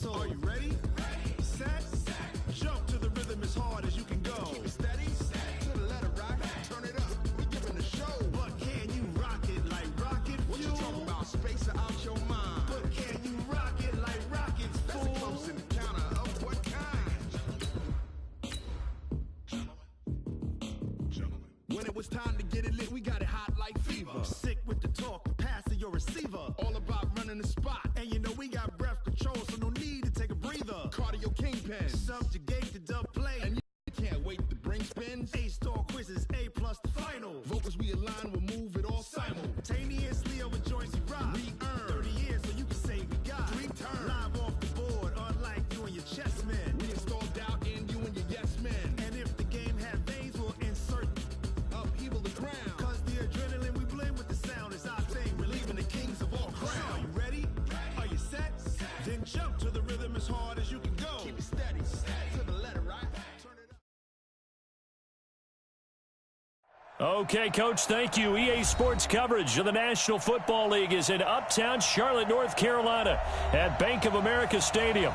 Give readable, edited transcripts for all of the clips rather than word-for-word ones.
So are you ready? Set, jump to the rhythm as hard as you can go. Keep it steady, to the letter rock, turn it up, we giving the show. But can you rock it like rocket fuel? What you talking about, space or out your mind? But can you rock it like rockets, fool? That's a close encounter of what kind? Gentlemen. When it was time to get it lit, we got it hot like fever. Sick with the talk, passing your receiver. All about running the spot. And you know we got breath control, so no need to take a breather. Cardio kingpin, subjugate the dub play. And you can't wait to bring spins. A-star quizzes, A+ the final. Vocals we align, we'll move it all simultaneously over joints we rock. We earn 30 years, so you can say we got 3 turns. Live off the board, unlike you and your chess men. We install doubt in you and your yes men. And if the game had veins, we'll insert upheaval the ground. Cause the adrenaline we blend with the sound is our thing, relieving the kings of all crowns. So are you ready? Are you set? Then jump to the rhythm as hard as you can go. Keep it steady, to the letter, right? Turn it up. Okay, Coach, thank you. EA Sports coverage of the National Football League is in Uptown Charlotte, North Carolina at Bank of America Stadium.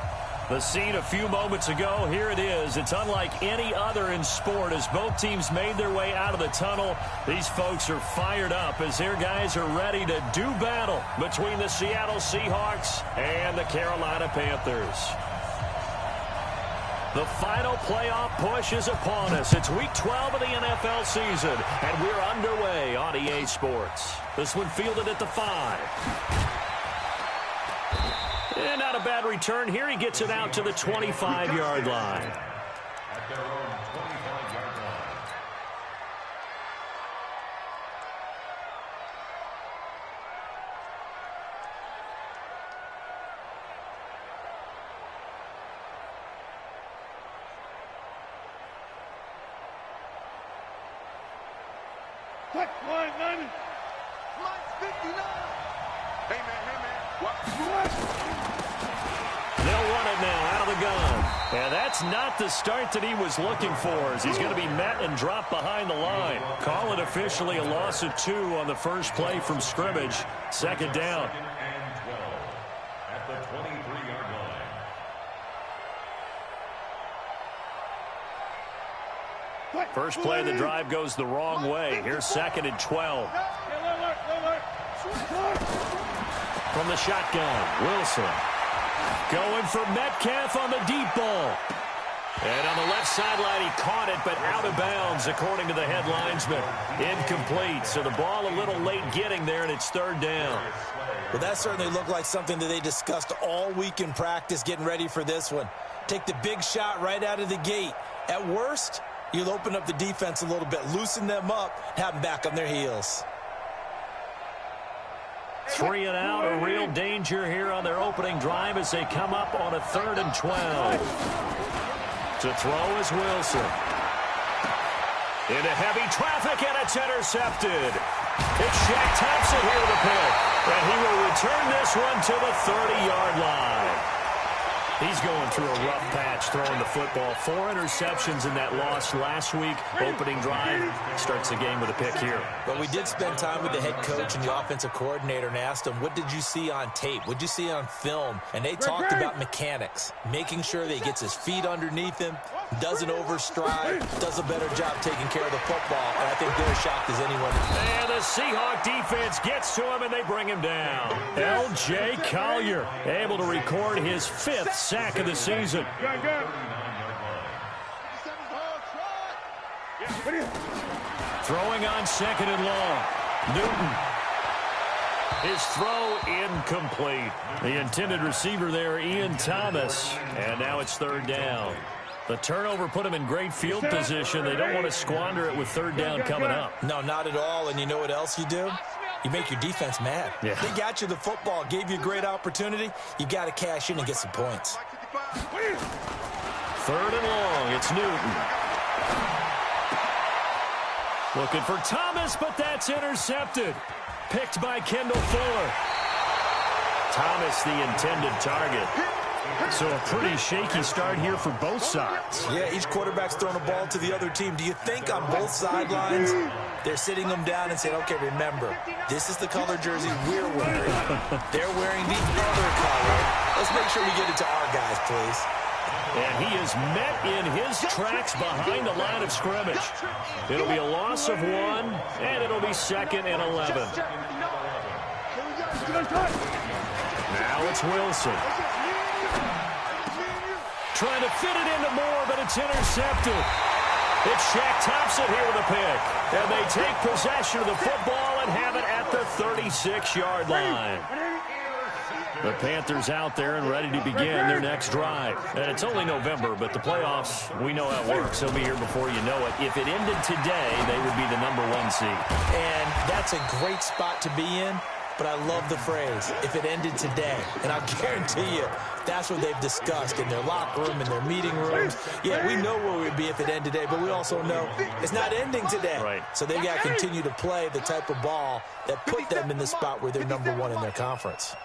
The scene a few moments ago, here it is. It's unlike any other in sport as both teams made their way out of the tunnel. These folks are fired up as their guys are ready to do battle between the Seattle Seahawks and the Carolina Panthers. The final playoff push is upon us. It's Week 12 of the NFL season, and we're underway on EA Sports. This one fielded at the 5. And not a bad return here. He gets it out to the 25-yard line. At their own 25-yard line. Quick, line 90. Line 59. Hey, man. What? They'll run it now out of the gun. And that's not the start that he was looking for, as he's going to be met and dropped behind the line. Call it officially a loss of 2 on the first play from scrimmage. Second down. Second and 12 at the 23-yard line. First play of the drive goes the wrong way. Here's second and 12. From the shotgun, Wilson. Going for Metcalf on the deep ball. And on the left sideline, he caught it, but out of bounds, according to the head linesman. Incomplete, so the ball a little late getting there, and it's third down. Well, that certainly looked like something that they discussed all week in practice, getting ready for this one. Take the big shot right out of the gate. At worst, you'll open up the defense a little bit, loosen them up, have them back on their heels. 3 and out, a real danger here on their opening drive as they come up on a 3rd and 12. To throw is Wilson. Into heavy traffic, and it's intercepted. It's Shaq Thompson here with a pick, and he will return this one to the 30-yard line. He's going through a rough patch throwing the football. 4 interceptions in that loss last week. Opening drive starts the game with a pick here. But we did spend time with the head coach and the offensive coordinator and asked him, what did you see on tape? What did you see on film? And they talked about mechanics, making sure that he gets his feet underneath him, doesn't overstride, does a better job taking care of the football. And I think they're as shocked as anyone. And the Seahawk defense gets to him, and they bring him down. L.J. Collier able to record his 5th sack of the season. Throwing on 2nd and long. Newton. His throw incomplete. The intended receiver there, Ian Thomas. And now it's 3rd down. The turnover put him in great field position. They don't want to squander it with 3rd down coming up. No, not at all. And you know what else you do? You make your defense mad. Yeah. They got you the football, gave you a great opportunity. You got to cash in and get some points. 3rd and long. It's Newton. Looking for Thomas, but that's intercepted. Picked by Kendall Fuller. Thomas, the intended target. So a pretty shaky start here for both sides. Yeah, each quarterback's throwing a ball to the other team. Do you think on both sidelines they're sitting them down and saying, okay, remember, this is the color jersey we're wearing. They're wearing the other color, Let's make sure we get it to our guys, please. And he is met in his tracks behind the line of scrimmage. It'll be a loss of 1, and it'll be 2nd and 11. Now it's Wilson. Trying to fit it into Moore, but it's intercepted. It's Shaq Thompson here with a pick. And they take possession of the football and have it at the 36-yard line. The Panthers out there and ready to begin their next drive. And it's only November, but the playoffs, we know how it works. They'll be here before you know it. If it ended today, they would be the #1 seed. And that's a great spot to be in, but I love the phrase, if it ended today. And I guarantee you, that's what they've discussed in their locker room, in their meeting rooms. Yeah, we know where we'd be if it ended today, but we also know it's not ending today. Right. So they've got to continue to play the type of ball that put them in the spot where they're #1 in their conference.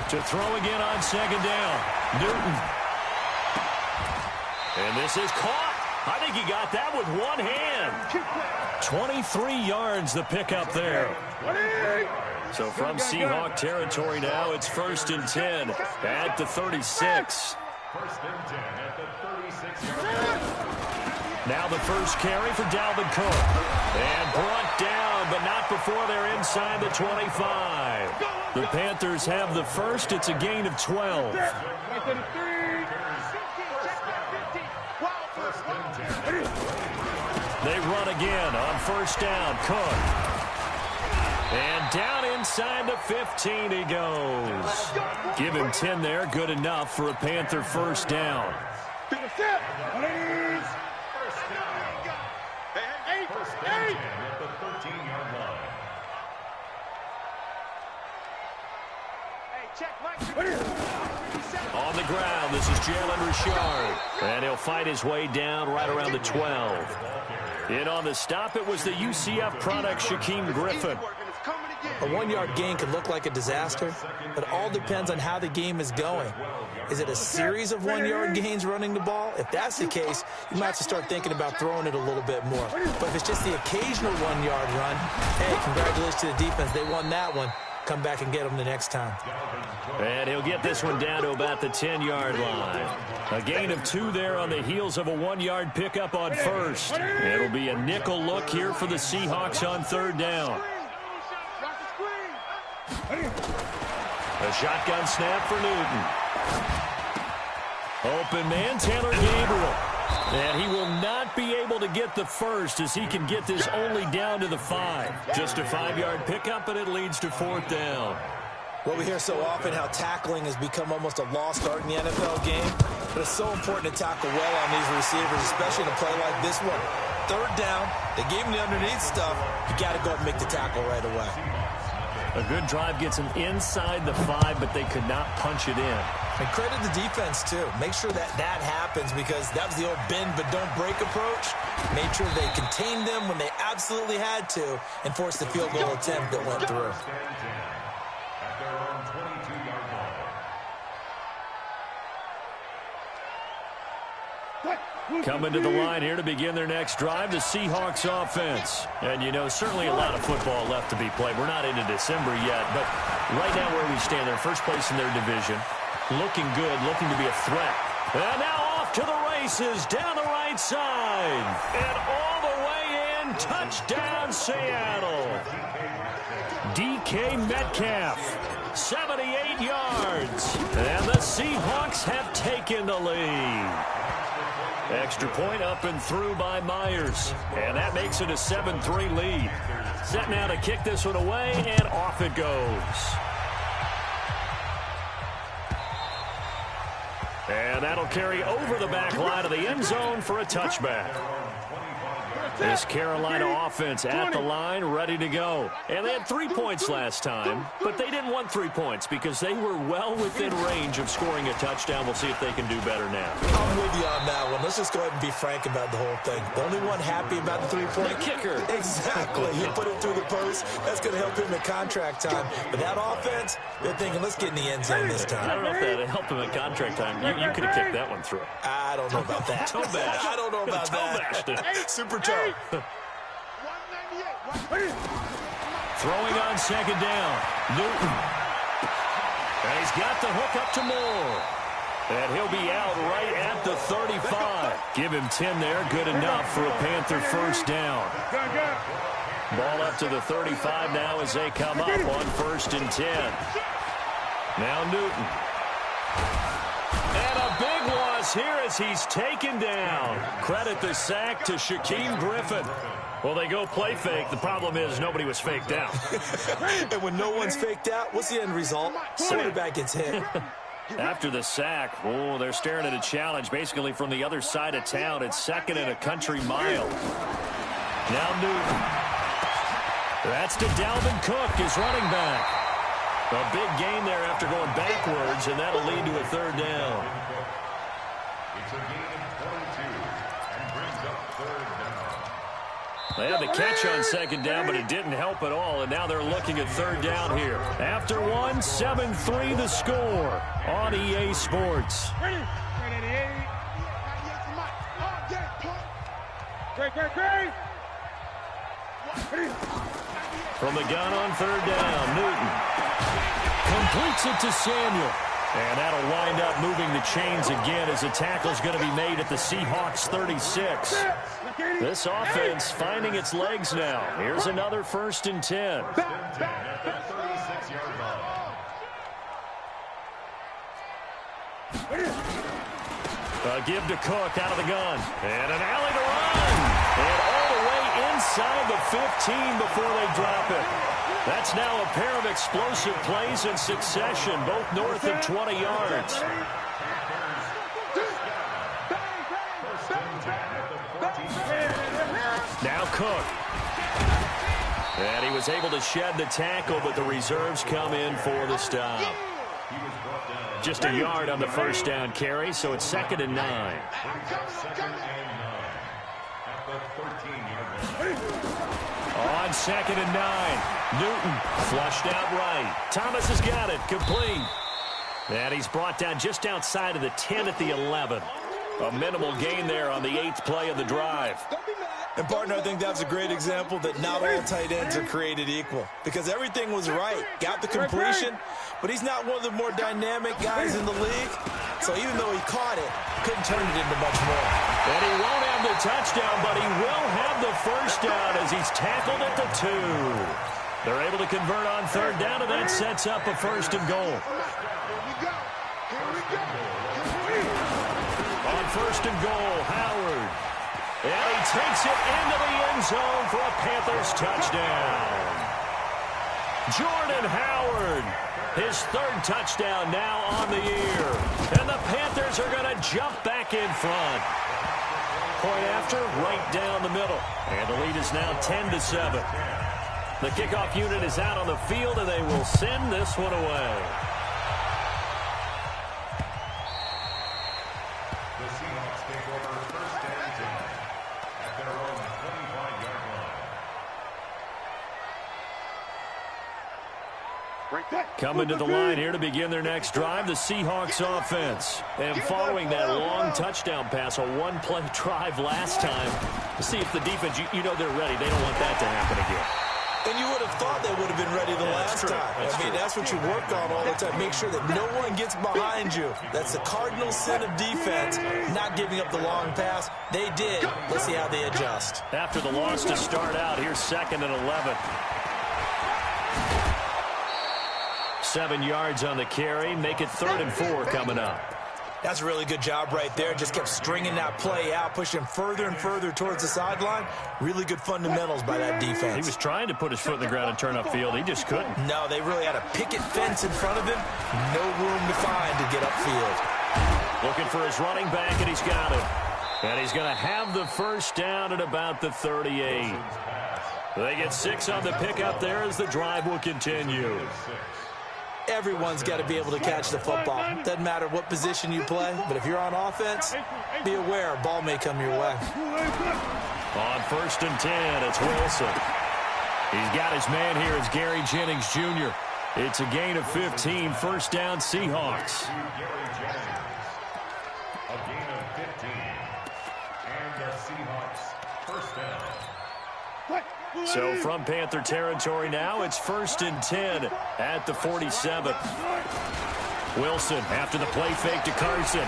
To throw again on 2nd down. Newton. And this is caught. I think he got that with one hand. 23 yards the pickup there. So from Seahawk territory now, it's 1st and 10 at the 36. 1st and 10 at the 36-yard line. Now the first carry for Dalvin Cook. And brought down, but not before they're inside the 25. The Panthers have the first. It's a gain of 12. They run again on 1st down. Cook. And down inside the 15 he goes. Give him 10 there. Good enough for a Panther 1st down. First down. 1st and 10 at the 13-yard line. On the ground, this is Jalen Richard. And he'll fight his way down right around the 12. In on the stop, it was the UCF product, Shaquem Griffin. A 1-yard gain could look like a disaster, but it all depends on how the game is going. Is it a series of 1-yard gains running the ball? If that's the case, you might have to start thinking about throwing it a little bit more. But if it's just the occasional 1-yard run, hey, congratulations to the defense. They won that one. Come back and get them the next time. And he'll get this one down to about the 10-yard line. A gain of 2 there on the heels of a 1-yard pickup on 1st. It'll be a nickel look here for the Seahawks on 3rd down. A shotgun snap for Newton. Open man, Taylor Gabriel. And he will not be able to get the first as he can get this only down to the 5. Just a 5-yard pickup, and it leads to 4th down. Well, we hear so often how tackling has become almost a lost art in the NFL game. But it's so important to tackle well on these receivers, especially in a play like this one. 3rd down, they gave him the underneath stuff. You got to go and make the tackle right away. A good drive gets him inside the 5, but they could not punch it in. And credit the defense, too. Make sure that happens because that was the old bend but don't break approach. Made sure they contained them when they absolutely had to and forced the field goal attempt that went through. At their own 22-yard line. Coming to the line here to begin their next drive, the Seahawks offense. And, you know, certainly a lot of football left to be played. We're not into December yet, but right now where we stand, they're first place in their division. Looking good, looking to be a threat. And now off to the races, down the right side. And all the way in, touchdown Seattle. DK Metcalf, 78 yards. And the Seahawks have taken the lead. Extra point up and through by Myers. And that makes it a 7-3 lead. Set now to kick this one away, and off it goes. And that'll carry over the back line of the end zone for a touchback. This Carolina offense at the line, ready to go. And they had 3 points last time, but they didn't want 3 points because they were well within range of scoring a touchdown. We'll see if they can do better now. I'm with you on that one. Let's just go ahead and be frank about the whole thing. The only one happy about the 3-point? The kicker. Exactly. He put it through the post. That's going to help him at contract time. But that offense, they're thinking, let's get in the end zone this time. I don't know if that helped him at contract time. You could have kicked that one through. I don't know about that. Toe bash. I don't know about Toe that. bashed it. Super toe. Throwing on second down. Newton. And he's got the hook up to Moore. And he'll be out right at the 35. Give him 10 there. Good enough for a Panther first down. Ball up to the 35 now as they come up on 1st and 10. Now Newton. And a big loss here as he's taken down. Credit the sack to Shaquem Griffin. Well, they go play fake. The problem is nobody was faked out. And when no one's faked out, what's the end result? Quarterback gets hit. After the sack, oh, they're staring at a challenge basically from the other side of town. It's 2nd and a country mile. Now Newton. That's to Dalvin Cook, his running back. A big gain there after going backwards, and that'll lead to a 3rd down. It's a gain of 22 and brings up 3rd down. They had the catch on 2nd down, but it didn't help at all, and now they're looking at 3rd down here. After one, 7-3 the score on EA Sports. From the gun on 3rd down, Newton completes it to Samuel. And that'll wind up moving the chains again as the tackle's going to be made at the Seahawks 36. This offense finding its legs now. Here's another 1st and 10. A give to Cook out of the gun. And an alley to run. And all the way inside the 15 before they drop it. That's now a pair of explosive plays in succession, both north of 20 yards. Now Cook. And he was able to shed the tackle, but the reserves come in for the stop. Just a yard on the 1st down carry, so it's 2nd and 9. On 2nd and 9, Newton flushed out right. Thomas has got it, complete. And he's brought down just outside of the 10 at the 11. A minimal gain there on the 8th play of the drive. And, partner, I think that's a great example that not all tight ends are created equal. Because everything was right. Got the completion, but he's not one of the more dynamic guys in the league. So even though he caught it, couldn't turn it into much more. And he won't have the touchdown, but he will have the 1st down as he's tackled at the 2. They're able to convert on 3rd down, and that sets up a 1st and goal. On 1st and goal, Howard. And he takes it into the end zone for a Panthers touchdown. Jordan Howard, his 3rd touchdown now on the year. And the Panthers are going to jump back in front. Point after, right down the middle. And the lead is now 10-7. The kickoff unit is out on the field, and they will send this one away. The Seahawks take over 1st and 10 at their own 25-yard line. Coming to the line here to begin their next drive, the Seahawks offense. And following that long touchdown pass, a one-play drive last time, to see if the defense, you know they're ready. They don't want that to happen again. And you would have thought they would have been ready the last time. That's what you work on all the time. Make sure that no one gets behind you. That's the cardinal sin of defense, not giving up the long pass. They did. Let's see how they adjust. After the loss to start out, here's 2nd and 11. 7 yards on the carry. Make it 3rd and 4 coming up. That's a really good job right there. Just kept stringing that play out, pushing further and further towards the sideline. Really good fundamentals by that defense. He was trying to put his foot in the ground and turn upfield. He just couldn't. No, they really had a picket fence in front of him. No room to find to get upfield. Looking for his running back, and he's got it. And he's going to have the 1st down at about the 38. They get 6 on the pickup there as the drive will continue. Everyone's got to be able to catch the football. Doesn't matter what position you play, but if you're on offense, be aware a ball may come your way. On 1st and 10, it's Wilson. He's got his man here. It's Gary Jennings Jr. It's a gain of 15, 1st down Seahawks. A gain of 15. And the Seahawks 1st down. So from Panther territory now, it's 1st and 10 at the 47. Wilson after the play fake to Carson.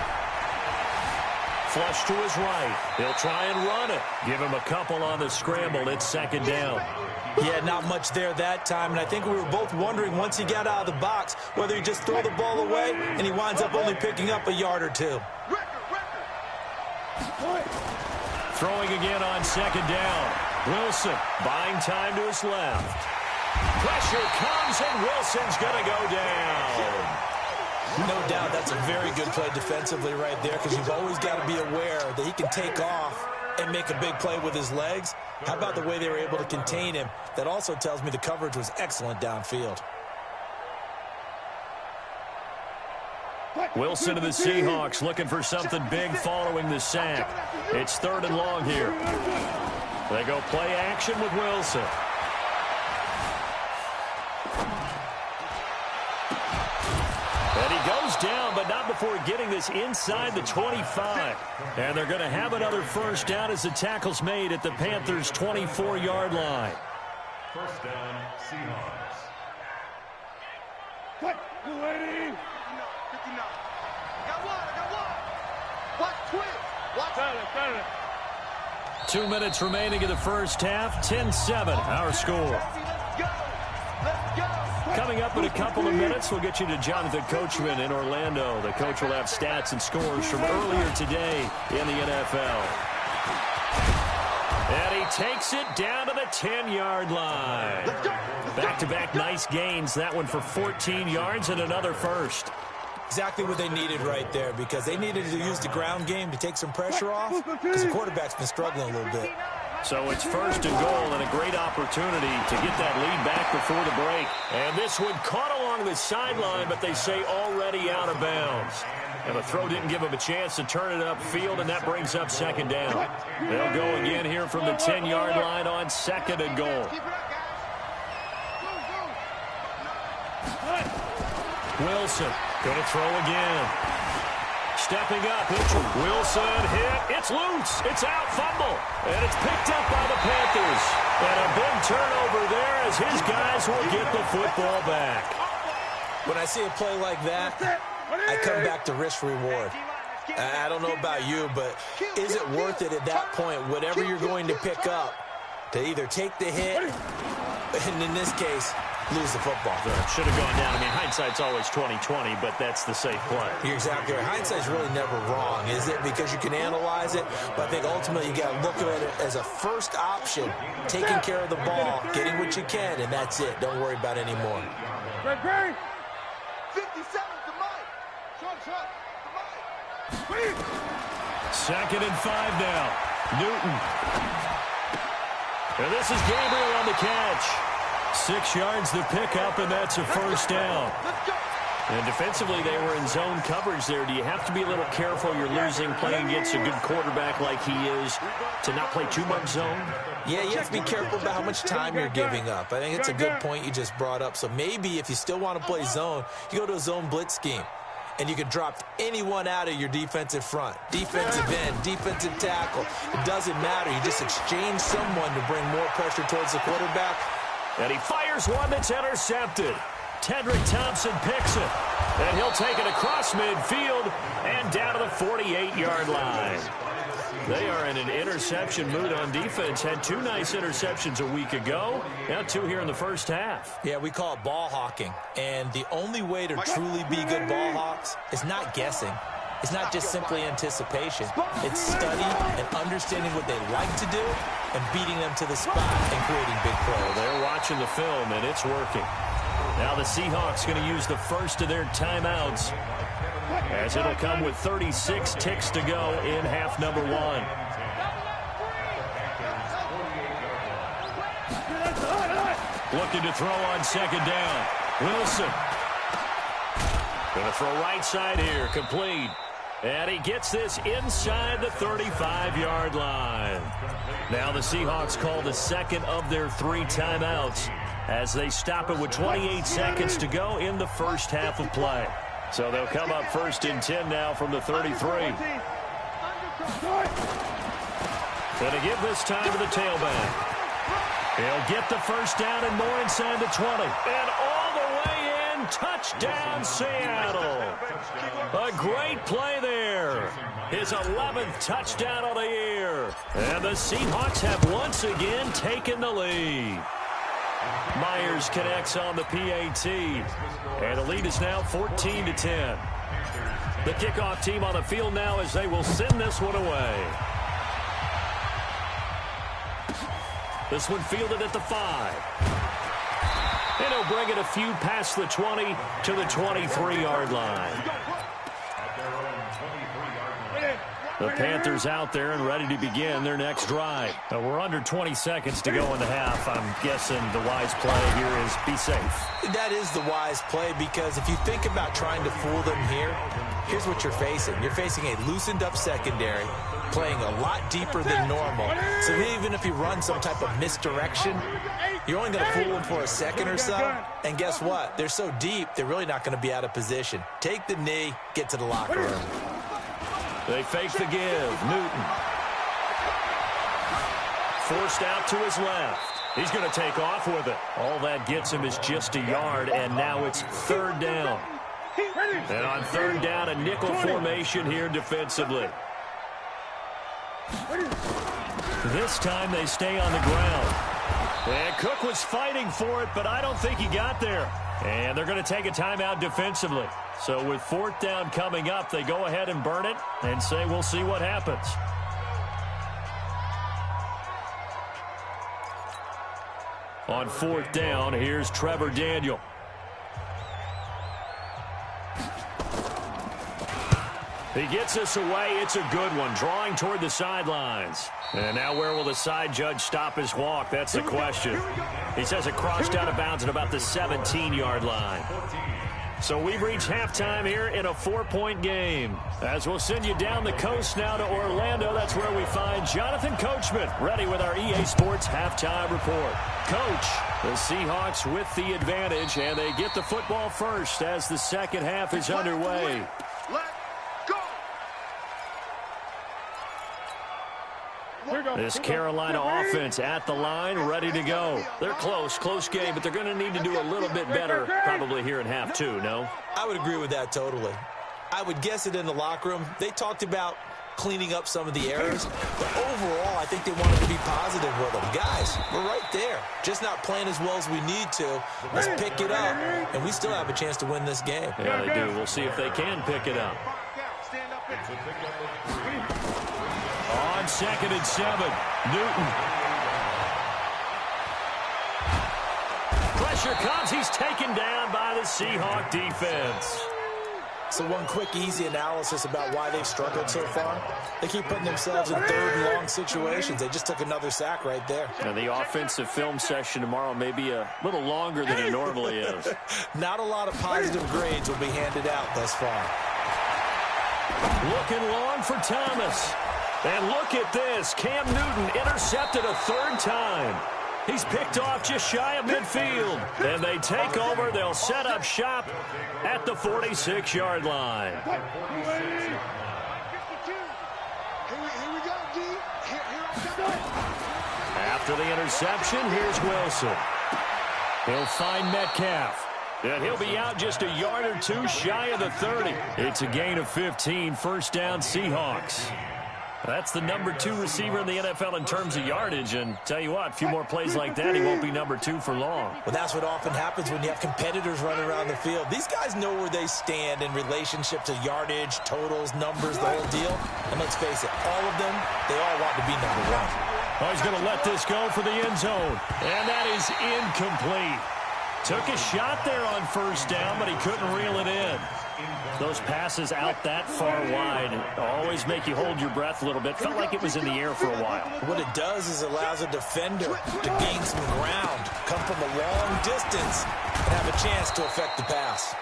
Flush to his right. He'll try and run it. Give him a couple on the scramble. It's 2nd down. Yeah, not much there that time, and I think we were both wondering once he got out of the box whether he'd just throw the ball away, and he winds up only picking up a yard or two. Throwing again on 2nd down. Wilson buying time to his left. Pressure comes, and Wilson's going to go down. No doubt that's a very good play defensively right there, because you've always got to be aware that he can take off and make a big play with his legs. How about the way they were able to contain him? That also tells me the coverage was excellent downfield. Wilson and the Seahawks looking for something big following the sack. It's 3rd and long here. They go play action with Wilson. And he goes down, but not before getting this inside the 25. And they're going to have another 1st down as the tackle's made at the Panthers' 24-yard line. 1st down, Seahawks. Cut! Ready? 59. Got one. Watch twist. Watch it. 2 minutes remaining in the first half. 10-7, our score. Let's go. Coming up in a couple of minutes, we'll get you to Jonathan Coachman in Orlando. The coach will have stats and scores from earlier today in the NFL. And he takes it down to the 10-yard line. Back-to-back nice gains. That one for 14 yards and another 1st. Exactly what they needed right there, because they needed to use the ground game to take some pressure off, because the quarterback's been struggling a little bit. So it's 1st and goal, and a great opportunity to get that lead back before the break. And this one caught along the sideline, but they say already out of bounds. And the throw didn't give him a chance to turn it upfield, and that brings up 2nd down. They'll go again here from the 10-yard line on 2nd and goal. Wilson going to throw again. Stepping up, Wilson hit. It's loose. It's out, fumble. And it's picked up by the Panthers. And a big turnover there as his guys will get the football back. When I see a play like that, I come back to risk-reward. I don't know about you, but is it worth it at that point, whatever you're going to pick up, to either take the hit, and in this case, lose the football? Should have gone down. I mean, hindsight's always 20/20, but that's the safe play. You're exactly right. Hindsight's really never wrong, is it? Because you can analyze it, but I think ultimately you got to look at it as a first option, taking care of the ball, getting what you can, and that's it. Don't worry about any more. 57 to Mike. Short, to Mike. 2nd and 5 now. Newton. And this is Gabriel on the catch. 6 yards the pickup, and that's a 1st down. And defensively, they were in zone coverage there. Do you have to be a little careful? You're losing playing against a good quarterback like he is to not play too much zone? Yeah, you have to be careful about how much time you're giving up. I think it's a good point you just brought up. So maybe if you still want to play zone, you go to a zone blitz scheme. And you can drop anyone out of your defensive front. Defensive end, defensive tackle. It doesn't matter. You just exchange someone to bring more pressure towards the quarterback. And he fires one that's intercepted. Tedrick Thompson picks it. And he'll take it across midfield and down to the 48-yard line. They are in an interception mood on defense. Had 2 nice interceptions a week ago. Now 2 here in the first half. Yeah, we call it ball hawking. And the only way to truly be good ball hawks is not guessing. It's not just simply anticipation. It's study and understanding what they like to do and beating them to the spot and creating big plays. They're watching the film, and it's working. Now the Seahawks going to use the first of their timeouts, as it'll come with 36 ticks to go in half number 1. Looking to throw on 2nd down. Wilson. Going to throw right side here, complete. And he gets this inside the 35-yard line. Now the Seahawks call the second of their 3 timeouts as they stop it with 28 seconds to go in the first half of play. So they'll come up 1st and 10 now from the 33. Going to give this time to the tailback. He'll get the first down and more inside the 20. And all the way in, touchdown Seattle. A great play there. His 11th touchdown of the year. And the Seahawks have once again taken the lead. Myers connects on the PAT. And the lead is now 14-10. The kickoff team on the field now as they will send this one away. This one fielded at the 5. And he'll bring it a few past the 20 to the 23-yard line. The Panthers out there and ready to begin their next drive. We're under 20 seconds to go in the half. I'm guessing the wise play here is be safe. That is the wise play, because if you think about trying to fool them here, here's what you're facing. You're facing a loosened up secondary, playing a lot deeper than normal. So even if you run some type of misdirection, you're only going to fool them for a second or so. And guess what? They're so deep, they're really not going to be out of position. Take the knee, get to the locker room. They fake the give. Newton. Forced out to his left. He's going to take off with it. All that gets him is just a yard, and now it's third down. And on third down, a nickel formation here defensively. This time they stay on the ground. And Cook was fighting for it, but I don't think he got there. And they're going to take a timeout defensively. So with fourth down coming up, they go ahead and burn it and say we'll see what happens. On fourth down, here's Trevor Daniel. He gets us away. It's a good one, drawing toward the sidelines. And now where will the side judge stop his walk? That's the question. He says it crossed out of bounds at about the 17-yard line. So we've reached halftime here in a 4-point game. As we'll send you down the coast now to Orlando, that's where we find Jonathan Coachman, ready with our EA Sports halftime report. Coach, the Seahawks with the advantage, and they get the football first as the second half is underway. This Carolina offense at the line, ready to go. They're close game, but they're going to need to do a little bit better probably here in half two, no? I would agree with that totally. I would guess it in the locker room. They talked about cleaning up some of the errors, but overall, I think they wanted to be positive with them. Guys, we're right there. Just not playing as well as we need to. Let's pick it up, and we still have a chance to win this game. Yeah, they do. We'll see if they can pick it up. On 2nd and 7, Newton. Pressure comes. He's taken down by the Seahawk defense. So one quick, easy analysis about why they've struggled so far. They keep putting themselves in third and long situations. They just took another sack right there. And the offensive film session tomorrow may be a little longer than it normally is. Not a lot of positive grades will be handed out thus far. Looking long for Thomas. And look at this. Cam Newton intercepted a third time. He's picked off just shy of midfield. And they take over. They'll set up shop at the 46-yard line. After the interception, here's Wilson. He'll find Metcalf. And he'll be out just a yard or two shy of the 30. It's a gain of 15, first down Seahawks. That's the number 2 receiver in the NFL in terms of yardage, and tell you what, a few more plays like that, he won't be number 2 for long. Well, that's what often happens when you have competitors running around the field. These guys know where they stand in relationship to yardage, totals, numbers, the whole deal. And let's face it, all of them, they all want to be number 1. Oh, he's going to let this go for the end zone, and that is incomplete. Took a shot there on first down, but he couldn't reel it in. Those passes out that far wide always make you hold your breath a little bit. Felt like it was in the air for a while. What it does is allows a defender to gain some ground, come from a long distance, and have a chance to affect the pass.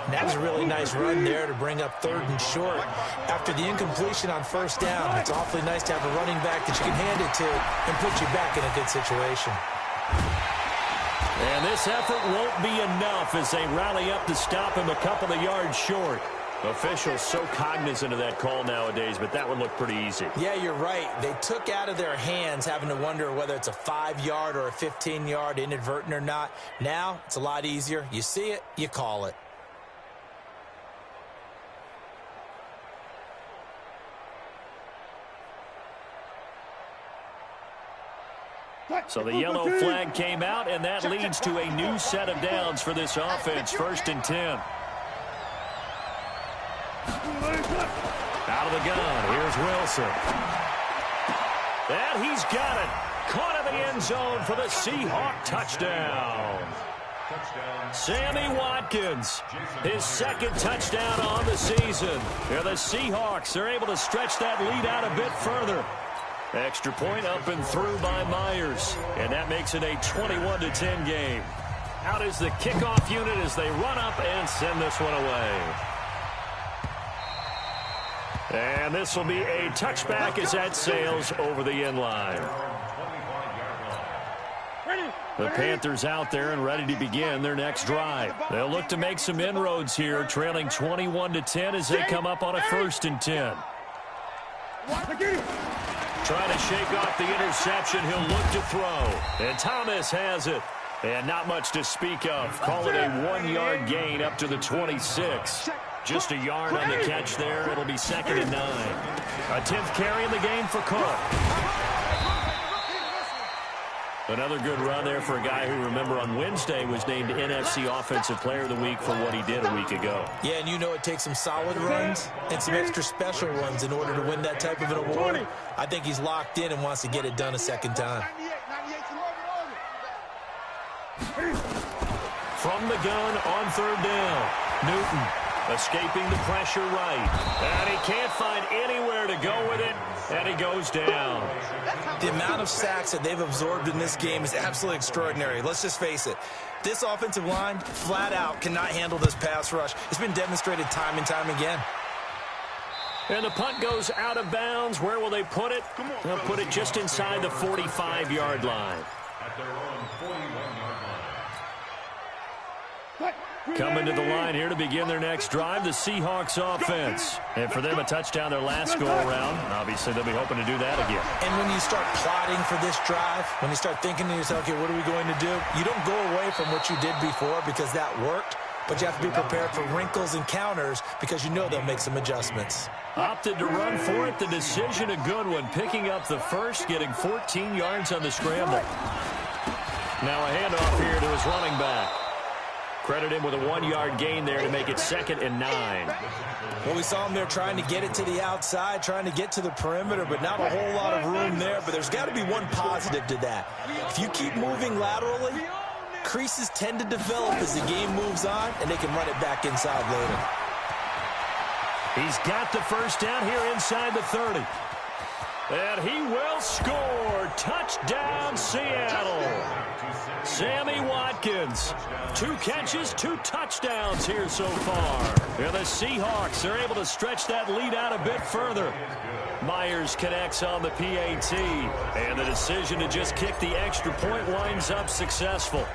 And that was a really nice run there to bring up third and short. After the incompletion on first down, it's awfully nice to have a running back that you can hand it to and put you back in a good situation. And this effort won't be enough as they rally up to stop him a couple of yards short. Officials so cognizant of that call nowadays, but that one looked pretty easy. Yeah, you're right. They took out of their hands having to wonder whether it's a 5-yard or a 15-yard inadvertent or not. Now, it's a lot easier. You see it, you call it. So the yellow flag came out, and that leads to a new set of downs for this offense. 1st and 10. Out of the gun, here's Wilson. And he's got it. Caught in the end zone for the Seahawk touchdown. Sammy Watkins, his 2nd touchdown on the season. Yeah, the Seahawks are able to stretch that lead out a bit further. Extra point up and through by Myers. And that makes it a 21-10 game. Out is the kickoff unit as they run up and send this one away. And this will be a touchback as that sails over the end line. The Panthers out there and ready to begin their next drive. They'll look to make some inroads here, trailing 21-10 as they come up on a 1st and 10. Trying to shake off the interception, he'll look to throw. And Thomas has it. And not much to speak of. Call it a 1-yard gain up to the 26. Just a yard on the catch there. It'll be 2nd and 9. A 10th carry in the game for Cook. Another good run there for a guy who, remember, on Wednesday was named NFC Offensive Player of the Week for what he did a week ago. Yeah, and you know it takes some solid runs and some extra special ones in order to win that type of an award. I think he's locked in and wants to get it done a 2nd time. From the gun on 3rd down, Newton escaping the pressure right. And he can't find anywhere to go with it, and he goes down. The amount of sacks that they've absorbed in this game is absolutely extraordinary. Let's just face it. This offensive line, flat out, cannot handle this pass rush. It's been demonstrated time and time again. And the punt goes out of bounds. Where will they put it? They'll put it just inside the 45-yard line. At their own 41-yard line. Coming to the line here to begin their next drive, the Seahawks offense. And for them, a touchdown their last go-around. Obviously, they'll be hoping to do that again. And when you start plotting for this drive, when you start thinking to yourself, okay, what are we going to do? You don't go away from what you did before because that worked, but you have to be prepared for wrinkles and counters because you know they'll make some adjustments. Opted to run for it. The decision a good one. Picking up the first, getting 14 yards on the scramble. Now a handoff here to his running back. Credit him with a 1-yard gain there to make it 2nd and 9. Well, we saw him there trying to get it to the outside, trying to get to the perimeter, but not a whole lot of room there. But there's got to be one positive to that. If you keep moving laterally, creases tend to develop as the game moves on, and they can run it back inside later. He's got the first down here inside the 30. And he will score. Touchdown, Seattle. Sammy Watkins. 2 catches, 2 touchdowns here so far. And the Seahawks are able to stretch that lead out a bit further. Myers connects on the PAT. And the decision to just kick the extra point winds up successful.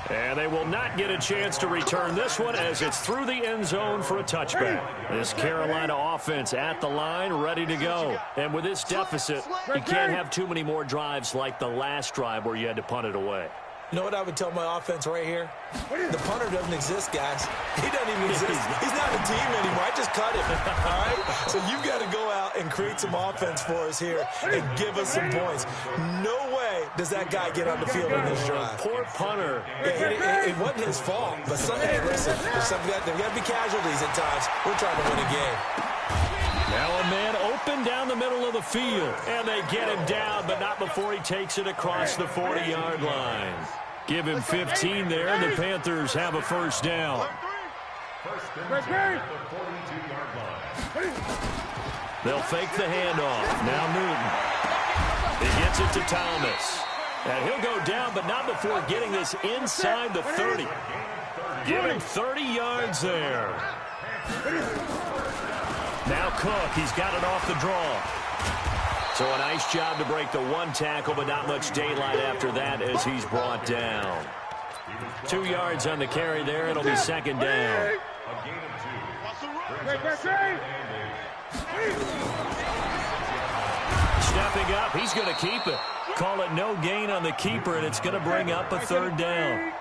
And they will not get a chance to return this one as it's through the end zone for a touchback. This Carolina offense at the line, ready to go. And with this deficit, you can't have too many more drives like the last drive where you had to punt it away. You know what I would tell my offense right here? The punter doesn't exist, guys. He doesn't even exist. He's not a team anymore. I just cut him, all right? So you've got to go out and create some offense for us here and give us some points. No way does that guy get on the field in this drive. Poor punter. Yeah, it wasn't his fault. But hey, listen, there's got to be casualties at times. We're trying to win a game. Now a man open down the middle of the field. And they get him down, but not before he takes it across the 40-yard line. Give him 15 there, and the Panthers have a first down. First and 10 at the 42-yard line. They'll fake the handoff. Now Newton. He gets it to Thomas. And he'll go down, but not before getting this inside the 30. Give him 30 yards there. Now Cook, he's got it off the draw. So a nice job to break the 1 tackle, but not much daylight after that as he's brought down. 2 yards on the carry there. It'll be second down. Stepping up, he's going to keep it. Call it no gain on the keeper, and it's going to bring up a third down.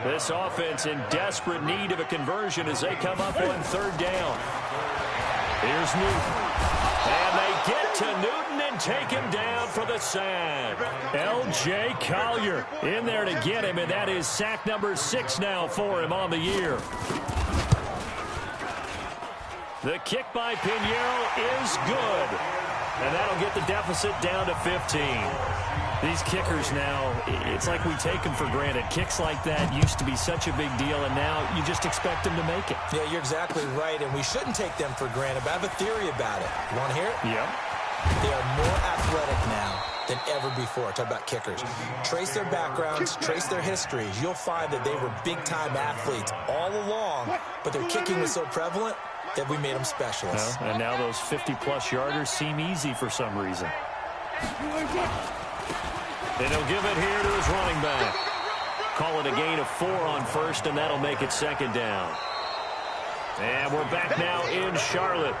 This offense in desperate need of a conversion as they come up on third down. Here's Newton. And they get to Newton and take him down for the sack. L.J. Collier in there to get him, and that is sack number 6 now for him on the year. The kick by Pinheiro is good. And that'll get the deficit down to 15. These kickers now, it's like we take them for granted. Kicks like that used to be such a big deal, and now you just expect them to make it. Yeah, you're exactly right, and we shouldn't take them for granted, but I have a theory about it. You want to hear it? Yep. They are more athletic now than ever before. Talk about kickers. Trace their backgrounds, trace their histories. You'll find that they were big-time athletes all along, but their kicking was so prevalent that we made them specialists. Well, and now those 50-plus yarders seem easy for some reason. And he'll give it here to his running back. Call it a gain of 4 on first, and that'll make it second down. And we're back now in Charlotte.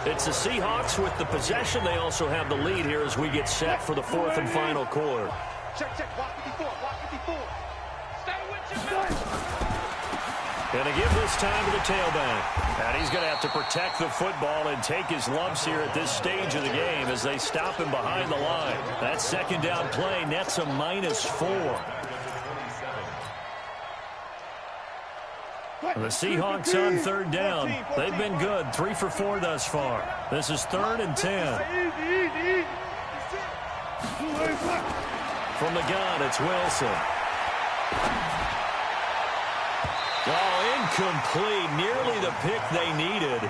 It's the Seahawks with the possession. They also have the lead here as we get set for the 4th and final quarter. Check, block 54, block 54. Stay with your man. Going to give this time to the tailback. And he's going to have to protect the football and take his lumps here at this stage of the game as they stop him behind the line. That second down play nets a -4. The Seahawks on third down. They've been good, 3 for 4 thus far. This is 3rd and 10. From the gun, it's Wilson. Oh, incomplete. Nearly the pick they needed.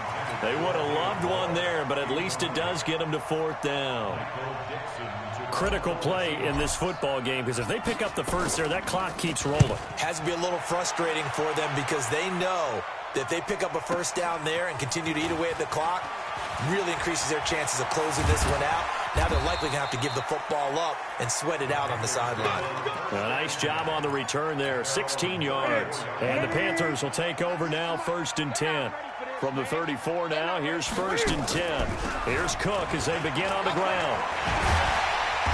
They would have loved one there, but at least it does get them to 4th down. Critical play in this football game, because if they pick up the first there, that clock keeps rolling. Has to be a little frustrating for them because they know that if they pick up a first down there and continue to eat away at the clock, really increases their chances of closing this one out. Now they're likely going to have to give the football up and sweat it out on the sideline. A nice job on the return there, 16 yards. And the Panthers will take over now, 1st and 10. From the 34 now, here's 1st and 10. Here's Cook as they begin on the ground.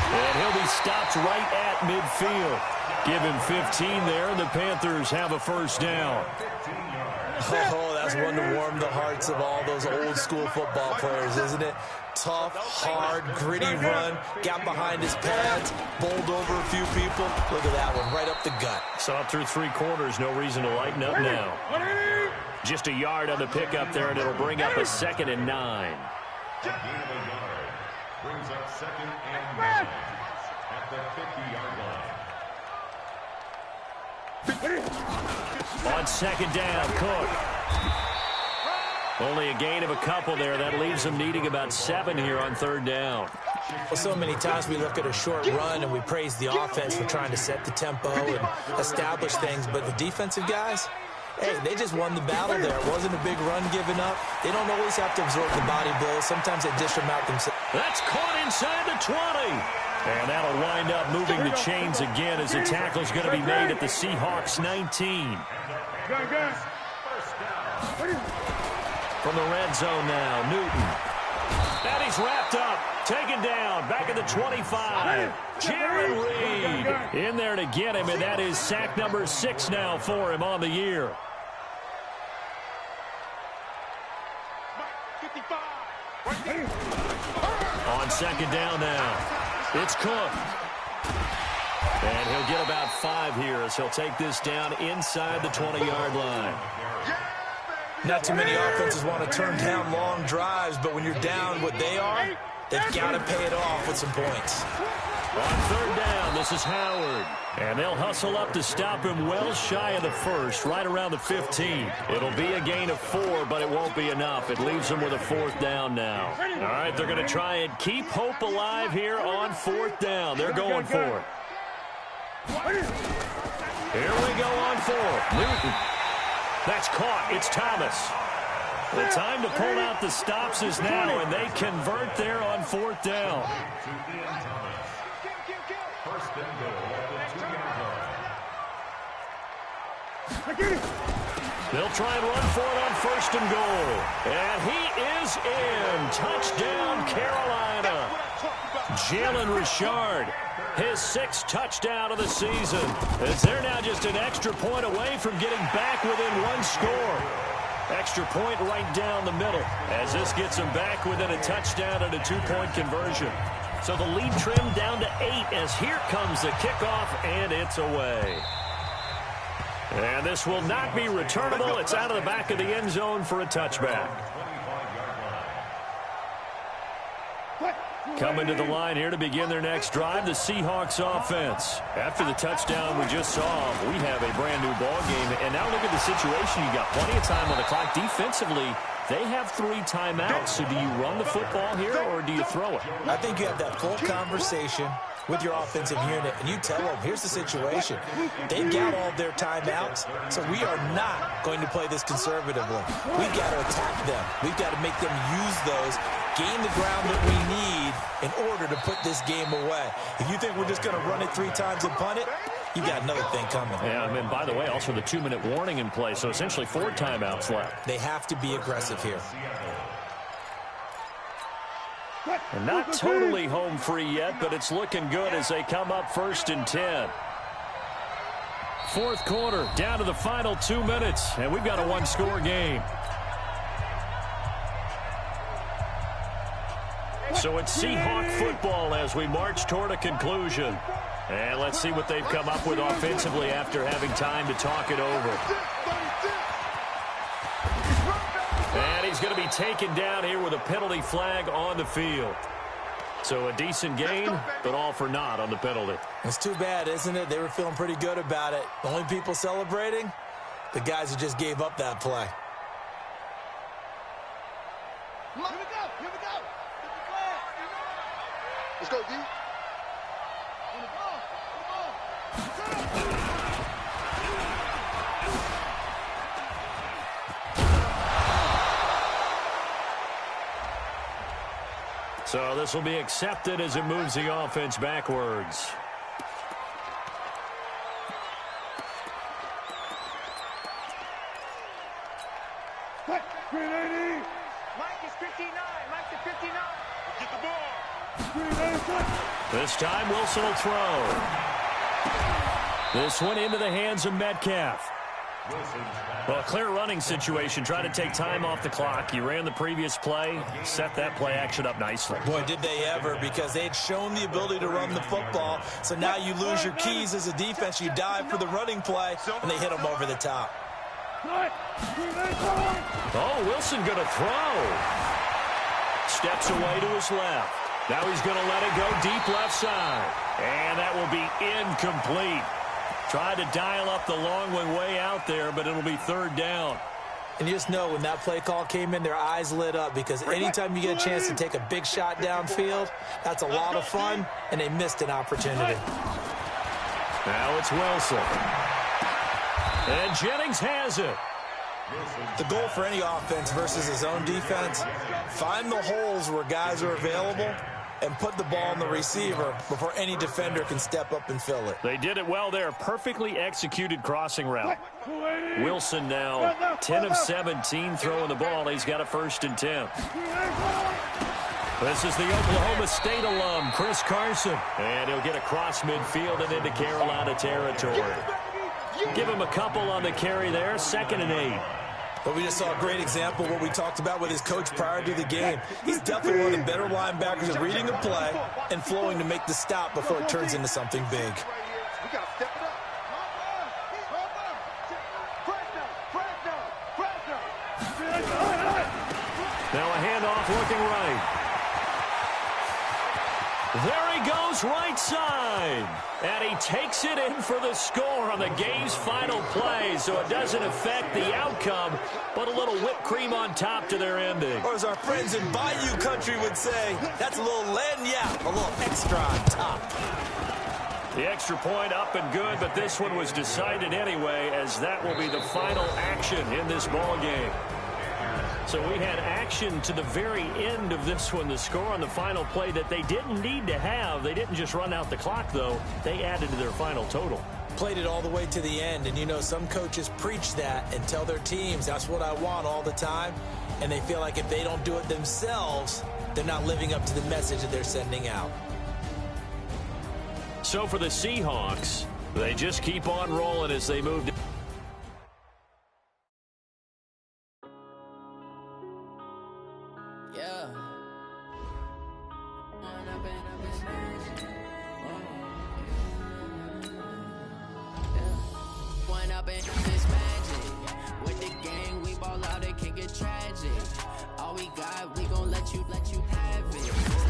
And he'll be stopped right at midfield. Give him 15 there, and the Panthers have a first down. Oh, that's one to warm the hearts of all those old-school football players, isn't it? Tough, hard, gritty run, got behind his pads, bowled over a few people. Look at that one, right up the gut. Saw it through 3 quarters, no reason to lighten up now. Just a yard on the pickup there, and it'll bring up a 2nd and 9. Brings up 2nd and 9 at the 50-yard line. On 2nd down, Cook. Only a gain of a couple there. That leaves them needing about 7 here on 3rd down. Well, so many times we look at a short run and we praise the offense for trying to set the tempo and establish things, but the defensive guys, hey, they just won the battle there. It wasn't a big run given up. They don't always have to absorb the body blows. Sometimes they dish them out themselves. That's caught inside the 20. And that'll wind up moving the chains again as the tackle's going to be made at the Seahawks 19. From the red zone now, Newton. And he's wrapped up, taken down, back at the 25. Jaron Reed in there to get him, and that is sack number 6 now for him on the year. 55. On 2nd down now, it's Cook. And he'll get about 5 here as he'll take this down inside the 20-yard line. Not too many offenses want to turn down long drives, but when you're down what they are, they've got to pay it off with some points. On 3rd down, this is Howard. And they'll hustle up to stop him well shy of the 1st, right around the 15. It'll be a gain of 4, but it won't be enough. It leaves them with a 4th down now. All right, they're going to try and keep hope alive here on 4th down. They're going for it. Here we go on 4th. Newton. That's caught. It's Thomas. The time to pull out the stops is now, and they convert there on 4th down. First and goal at the 2-yard line. They'll try and run for it on 1st and goal. And he is in. Touchdown, Carolina. Jalen Richard, his 6th touchdown of the season, as they're now just an extra point away from getting back within 1 score. Extra point right down the middle, as this gets them back within a touchdown and a 2-point conversion. So the lead trimmed down to 8, as here comes the kickoff, and it's away. And this will not be returnable. It's out of the back of the end zone for a touchback. Coming to the line here to begin their next drive, the Seahawks offense. After the touchdown we just saw, we have a brand-new ball game. And now look at the situation. You got plenty of time on the clock. Defensively, they have 3 timeouts. So do you run the football here or do you throw it? I think you have that full conversation with your offensive unit, and you tell them, here's the situation. They've got all their timeouts, so we are not going to play this conservatively. We've got to attack them. We've got to make them use those, gain the ground that we need in order to put this game away. If you think we're just going to run it 3 times and punt it, you got another thing coming. Yeah, I mean, by the way, also the 2-minute warning in play, so essentially 4 timeouts left. They have to be aggressive here. And not totally home free yet, but it's looking good as they come up 1st and 10. 4th quarter, down to the final 2 minutes, and we've got a 1-score game. So it's Seahawk football as we march toward a conclusion. And let's see what they've come up with offensively after having time to talk it over. And he's going to be taken down here with a penalty flag on the field. So a decent gain, but all for naught on the penalty. It's too bad, isn't it? They were feeling pretty good about it. The only people celebrating, the guys who just gave up that play. Here we go. Here we go. Let's go, D. On the ball. So this will be accepted as it moves the offense backwards. Mike is 59. Mike is 59. Get the ball. This time Wilson will throw. This one into the hands of Metcalf. Well, clear running situation. Try to take time off the clock. You ran the previous play, set that play action up nicely. Boy, did they ever, because they had shown the ability to run the football. So now you lose your keys as a defense. You dive for the running play, and they hit them over the top. Oh, Wilson going to throw. Steps away to his left. Now he's going to let it go deep left side. And that will be incomplete. Tried to dial up the long one way out there, but it'll be 3rd down. And you just know when that play call came in, their eyes lit up, because anytime you get a chance to take a big shot downfield, that's a lot of fun, and they missed an opportunity. Now it's Wilson. And Jennings has it. The goal for any offense versus his own defense, find the holes where guys are available and put the ball in the receiver before any defender can step up and fill it. They did it well there. Perfectly executed crossing route. Wilson now 10 of 17 throwing the ball. He's got a 1st and 10. This is the Oklahoma State alum, Chris Carson. And he'll get across midfield and into Carolina territory. Give him a couple on the carry there. 2nd and 8. But we just saw a great example of what we talked about with his coach prior to the game. He's definitely one of the better linebackers at reading a play and flowing to make the stop before it turns into something big. We got to step it up. Now a handoff looking right. There he goes right side. And he takes it in for the score on the game's final play. So it doesn't affect the outcome, but a little whipped cream on top to their ending. Or as our friends in Bayou country would say, that's a little lagniappe, a little extra on top. The extra point up and good, but this one was decided anyway, as that will be the final action in this ball game. So we had action to the very end of this one, the score on the final play that they didn't need to have. They didn't just run out the clock, though. They added to their final total. played it all the way to the end. And, you know, some coaches preach that and tell their teams, that's what I want all the time. And they feel like if they don't do it themselves, they're not living up to the message that they're sending out. So for the Seahawks, they just keep on rolling as they move. Yeah. One up in this magic. With the gang, we ball out, it can get tragic. All we got, we gon' let you have it.